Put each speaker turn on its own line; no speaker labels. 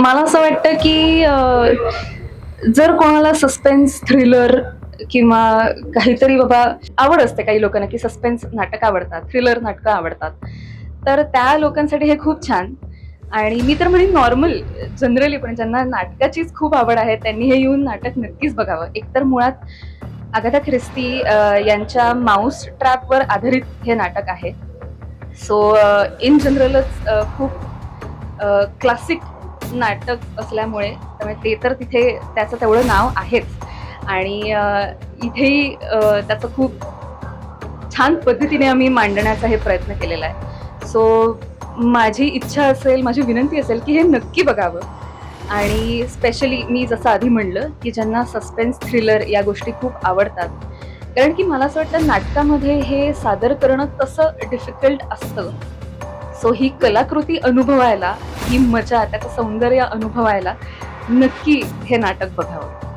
मला असं वाटतं की जर कोणाला सस्पेन्स, थ्रिलर किंवा काहीतरी बाबा आवड असते काही लोकांना की सस्पेन्स नाटक आवडतात, थ्रिलर नाटकं आवडतात. तर त्या लोकांसाठी हे खूप छान. आणि मी तर म्हणेन नॉर्मल जनरली पण ज्यांना नाटकाचीच खूप आवड आहे त्यांनी हे येऊन नाटक नक्कीच बघावं. एकतर मुळात अगाथा ख्रिस्ती यांच्या माऊस ट्रॅपवर आधारित हे नाटक आहे. सो इन जनरलच खूप क्लासिक नाटक असल्यामुळे त्यामुळे ते तर तिथे त्याचं तेवढं नाव आहेच. आणि इथेही त्याचं खूप छान पद्धतीने आम्ही मांडण्याचा हे प्रयत्न केलेला आहे. सो माझी इच्छा असेल, माझी विनंती असेल की हे नक्की बघावं. आणि स्पेशली मी जसं आधी म्हणलं की ज्यांना सस्पेन्स, थ्रिलर या गोष्टी खूप आवडतात. कारण की मला असं वाटतं नाटकामध्ये हे सादर करणं तसं डिफिकल्ट असतं. सो ही कलाकृती अनुभवायला, ही मजा, त्याचं सौंदर्य अनुभवायला नक्की हे नाटक बघावं.